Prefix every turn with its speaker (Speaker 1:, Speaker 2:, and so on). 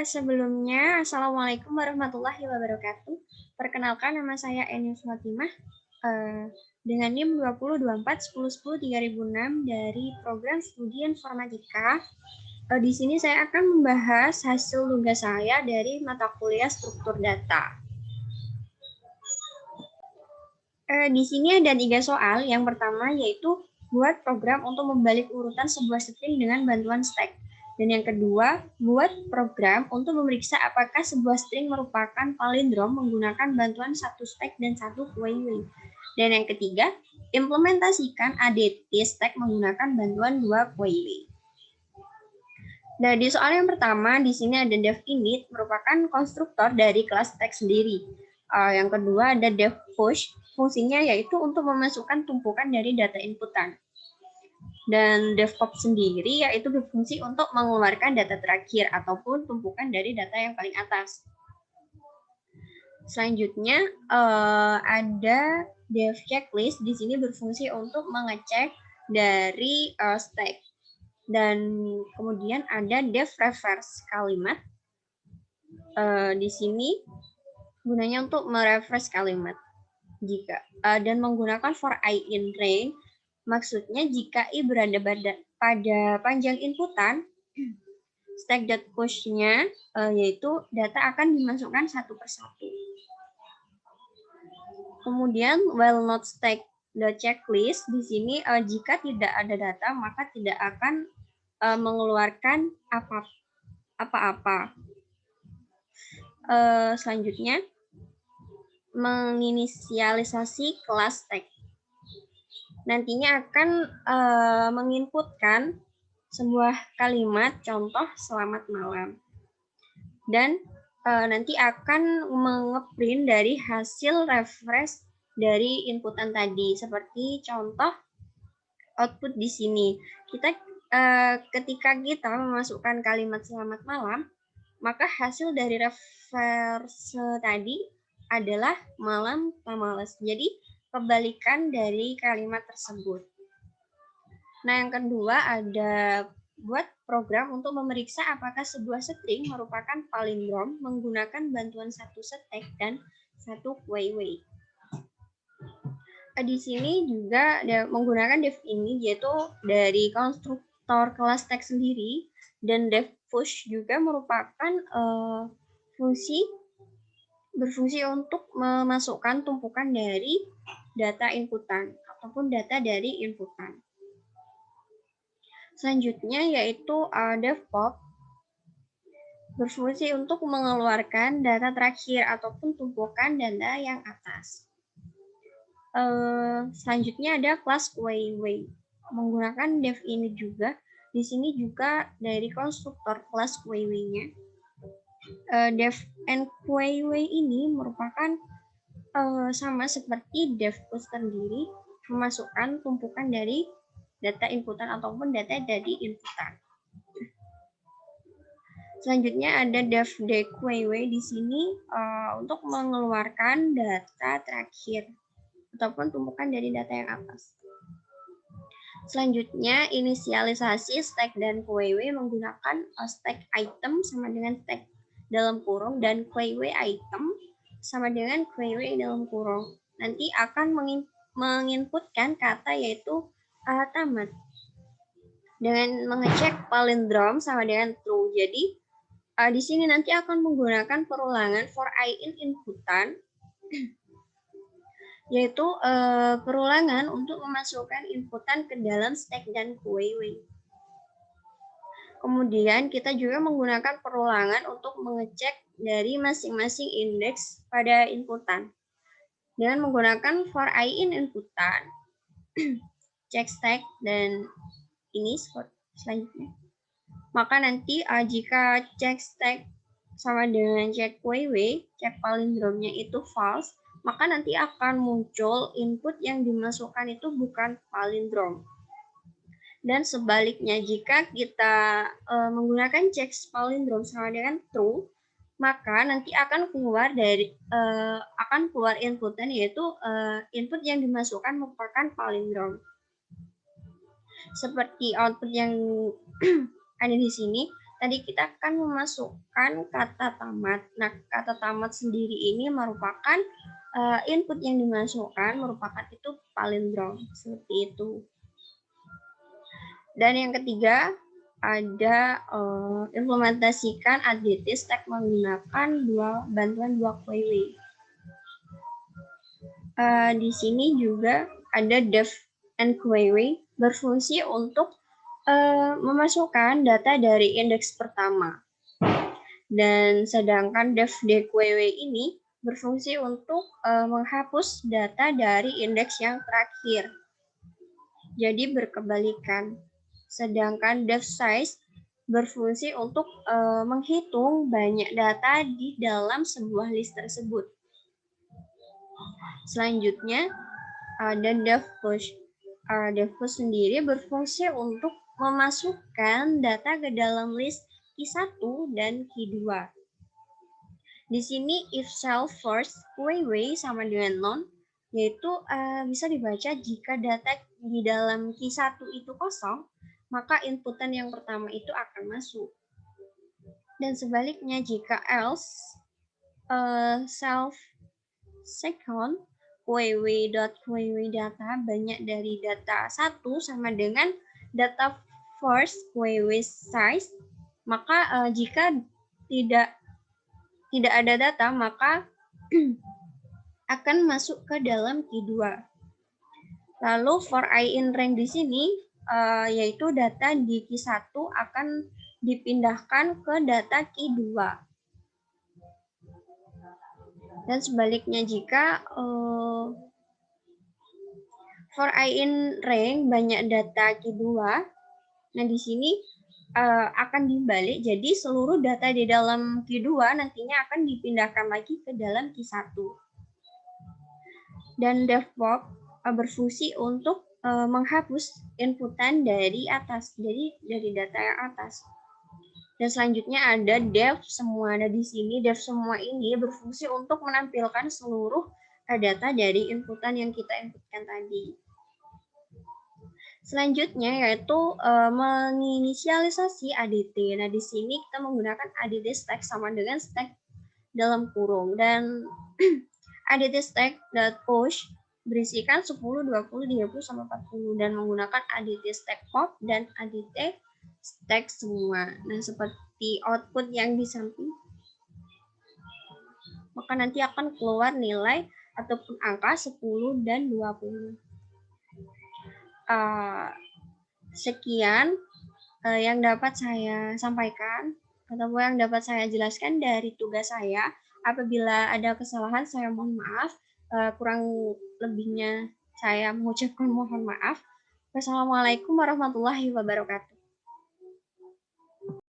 Speaker 1: Sebelumnya, Assalamualaikum warahmatullahi wabarakatuh. Perkenalkan, nama saya Enius Fatimah dengan NIM 2024-1010-3006 dari program studi informatika. Di sini saya akan membahas hasil tugas saya dari mata kuliah struktur data. Di sini ada 3 soal. Yang pertama yaitu buat program untuk membalik urutan sebuah string dengan bantuan stack. Dan yang kedua, buat program untuk memeriksa apakah sebuah string merupakan palindrom menggunakan bantuan satu stack dan satu query. Dan yang ketiga, implementasikan ADT stack menggunakan bantuan dua query. Nah, di soal yang pertama, di sini ada dev init merupakan konstruktor dari kelas stack sendiri. Yang kedua ada dev push, fungsinya yaitu untuk memasukkan tumpukan dari data inputan. Dan DevOps sendiri yaitu berfungsi untuk mengeluarkan data terakhir ataupun tumpukan dari data yang paling atas. Selanjutnya ada dev checklist, di sini berfungsi untuk mengecek dari stack. Dan kemudian ada dev reverse kalimat. Di sini gunanya untuk merefresh kalimat. Dan menggunakan for I in range. Maksudnya jika i berada pada panjang inputan, stack.push-nya yaitu data akan dimasukkan satu persatu. Kemudian while not stack.checklist, di sini jika tidak ada data maka tidak akan mengeluarkan apa-apa. Selanjutnya menginisialisasi kelas stack. Nantinya akan menginputkan sebuah kalimat contoh selamat malam. Dan nanti akan mengeprint dari hasil refresh dari inputan tadi. Seperti contoh output di sini. Ketika kita memasukkan kalimat selamat malam, maka hasil dari reverse tadi adalah malam tak malas. Jadi kebalikan dari kalimat tersebut. Nah, yang kedua ada buat program untuk memeriksa apakah sebuah string merupakan palindrom menggunakan bantuan satu stack dan satu query. Di sini juga menggunakan dev ini yaitu dari konstruktor kelas stack sendiri, dan dev push juga merupakan berfungsi untuk memasukkan tumpukan dari data inputan ataupun data dari inputan. Selanjutnya yaitu DevPop berfungsi untuk mengeluarkan data terakhir ataupun tumpukan data yang atas. Selanjutnya ada kelas query menggunakan dev ini juga. Di sini juga dari konstruktor kelas query-nya. Dev and query ini merupakan sama seperti dev push sendiri, memasukkan tumpukan dari data inputan ataupun data dari inputan. Selanjutnya ada dev query di sini untuk mengeluarkan data terakhir ataupun tumpukan dari data yang atas. Selanjutnya inisialisasi stack dan query menggunakan stack item sama dengan stack dalam kurung dan query item sama dengan query dalam kurung. Nanti akan menginputkan kata yaitu tamat dengan mengecek palindrom sama dengan true. Jadi di sini nanti akan menggunakan perulangan for I in inputan, yaitu perulangan untuk memasukkan inputan ke dalam stack dan query. Kemudian kita juga menggunakan perulangan untuk mengecek dari masing-masing indeks pada inputan. Dengan menggunakan for I in inputan, check stack, dan ini selanjutnya. Maka nanti jika check stack sama dengan check query, check palindromnya itu false, maka nanti akan muncul input yang dimasukkan itu bukan palindrom. Dan sebaliknya, jika kita menggunakan check palindrom sama dengan true, maka nanti akan keluar inputan yaitu input yang dimasukkan merupakan palindrom. Seperti output yang ada di sini, tadi kita kan memasukkan kata tamat. Nah, kata tamat sendiri ini merupakan input yang dimasukkan merupakan itu palindrom, seperti itu. Dan yang ketiga, ada implementasikan ADT stack menggunakan bantuan dua query. Di sini juga ada def and query berfungsi untuk memasukkan data dari indeks pertama. Dan sedangkan def query ini berfungsi untuk menghapus data dari indeks yang terakhir. Jadi berkebalikan. Sedangkan def size berfungsi untuk menghitung banyak data di dalam sebuah list tersebut. Selanjutnya ada def push. Def push sendiri berfungsi untuk memasukkan data ke dalam list Q1 dan Q2. Di sini if self first query sama dengan non, yaitu bisa dibaca jika data di dalam Q1 itu kosong, maka inputan yang pertama itu akan masuk. Dan sebaliknya jika else self second query data banyak dari data 1 sama dengan data first query size, maka jika tidak ada data maka akan masuk ke dalam Q2. Lalu for I in rank di sini yaitu data di Q1 akan dipindahkan ke data Q2. Dan sebaliknya jika for I in rank banyak data Q2, nah di sini akan dibalik, jadi seluruh data di dalam Q2 nantinya akan dipindahkan lagi ke dalam Q1. Dan devpop berfungsi untuk menghapus inputan dari atas, jadi dari data yang atas. Dan selanjutnya ada def semua. Nah di sini def semua ini berfungsi untuk menampilkan seluruh data dari inputan yang kita inputkan tadi. Selanjutnya yaitu menginisialisasi ADT. Nah, di sini kita menggunakan ADT stack sama dengan stack dalam kurung. Dan ADT stack.push berisikan 10, 20, 30, sama 40. Dan menggunakan ADT stack pop dan ADT stack semua. Nah, seperti output yang di samping. Maka nanti akan keluar nilai ataupun angka 10 dan 20. Sekian yang dapat saya sampaikan atau yang dapat saya jelaskan dari tugas saya. Apabila ada kesalahan saya mohon maaf, kurang lebihnya saya mengucapkan mohon maaf. Wassalamualaikum warahmatullahi wabarakatuh.